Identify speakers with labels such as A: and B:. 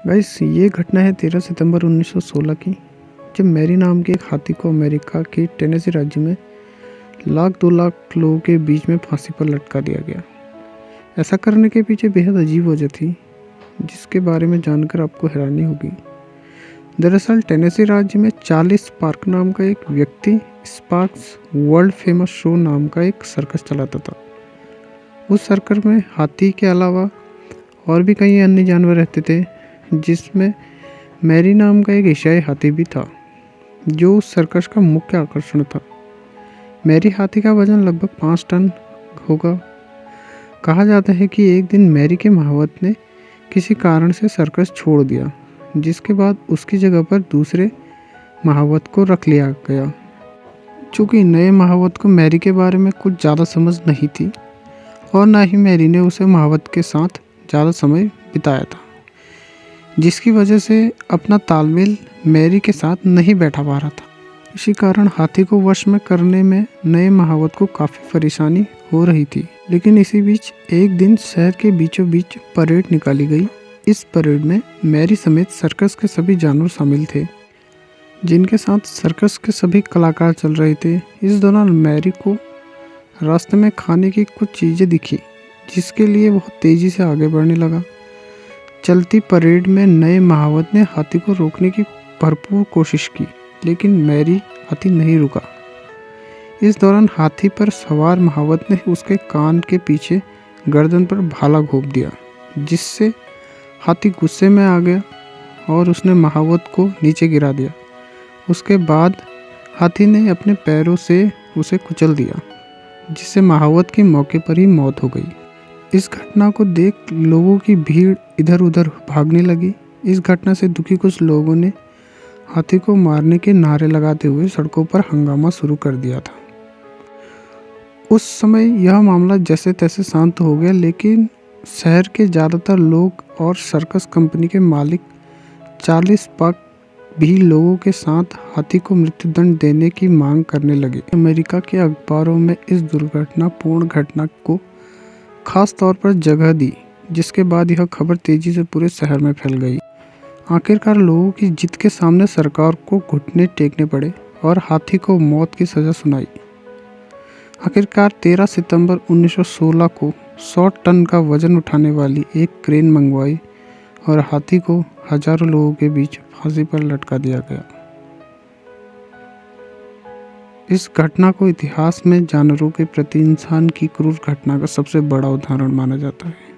A: Guys, ये घटना है 13 सितंबर 1916 की, जब मैरी नाम के एक हाथी को अमेरिका के टेनेसी राज्य में 2 लाख लोगों के बीच में फांसी पर लटका दिया गया। ऐसा करने के पीछे बेहद अजीब वजह थी, जिसके बारे में जानकर आपको हैरानी होगी। दरअसल टेनेसी राज्य में चार्ली स्पार्क नाम का एक व्यक्ति स्पार्क्स वर्ल्ड फेमस शो नाम का एक सर्कस चलाता था। उस सर्कस में हाथी के अलावा और भी कई अन्य जानवर रहते थे, जिसमें मैरी नाम का एक एशियाई हाथी भी था, जो उस सर्कस का मुख्य आकर्षण था। मैरी हाथी का वजन लगभग 5 टन होगा। कहा जाता है कि एक दिन मैरी के महावत ने किसी कारण से सर्कस छोड़ दिया, जिसके बाद उसकी जगह पर दूसरे महावत को रख लिया गया। चूँकि नए महावत को मैरी के बारे में कुछ ज़्यादा समझ नहीं थी और ना ही मैरी ने उसे महावत के साथ ज़्यादा समय बिताया था, जिसकी वजह से अपना तालमेल मैरी के साथ नहीं बैठा पा रहा था। इसी कारण हाथी को वश में करने में नए महावत को काफ़ी परेशानी हो रही थी। लेकिन इसी बीच एक दिन शहर के बीचों बीच परेड निकाली गई। इस परेड में मैरी समेत सर्कस के सभी जानवर शामिल थे, जिनके साथ सर्कस के सभी कलाकार चल रहे थे। इस दौरान मैरी को रास्ते में खाने की कुछ चीज़ें दिखी, जिसके लिए वह तेज़ी से आगे बढ़ने लगा। चलती परेड में नए महावत ने हाथी को रोकने की भरपूर कोशिश की, लेकिन मैरी हाथी नहीं रुका। इस दौरान हाथी पर सवार महावत ने उसके कान के पीछे गर्दन पर भाला घोंप दिया, जिससे हाथी गुस्से में आ गया और उसने महावत को नीचे गिरा दिया। उसके बाद हाथी ने अपने पैरों से उसे कुचल दिया, जिससे महावत की मौके पर ही मौत हो गई। इस घटना को देख लोगों की भीड़ इधर उधर भागने लगी। इस घटना से दुखी कुछ लोगों ने हाथी को मारने के नारे लगाते हुए सड़कों पर हंगामा शुरू कर दिया था। उस समय यह मामला जैसे तैसे शांत हो गया, लेकिन शहर के ज़्यादातर लोग और सर्कस कंपनी के मालिक चार्ली स्पार्क भी लोगों के साथ हाथी को मृत्युदंड देने की मांग करने लगे। अमेरिका के अखबारों में इस दुर्घटनापूर्ण घटना को खास तौर पर जगह दी, जिसके बाद यह खबर तेजी से पूरे शहर में फैल गई। आखिरकार लोगों की जिद के सामने सरकार को घुटने टेकने पड़े और हाथी को मौत की सज़ा सुनाई। आखिरकार 13 सितंबर 1916 को 100 टन का वजन उठाने वाली एक क्रेन मंगवाई और हाथी को हजारों लोगों के बीच फांसी पर लटका दिया गया। इस घटना को इतिहास में जानवरों के प्रति इंसान की क्रूर घटना का सबसे बड़ा उदाहरण माना जाता है।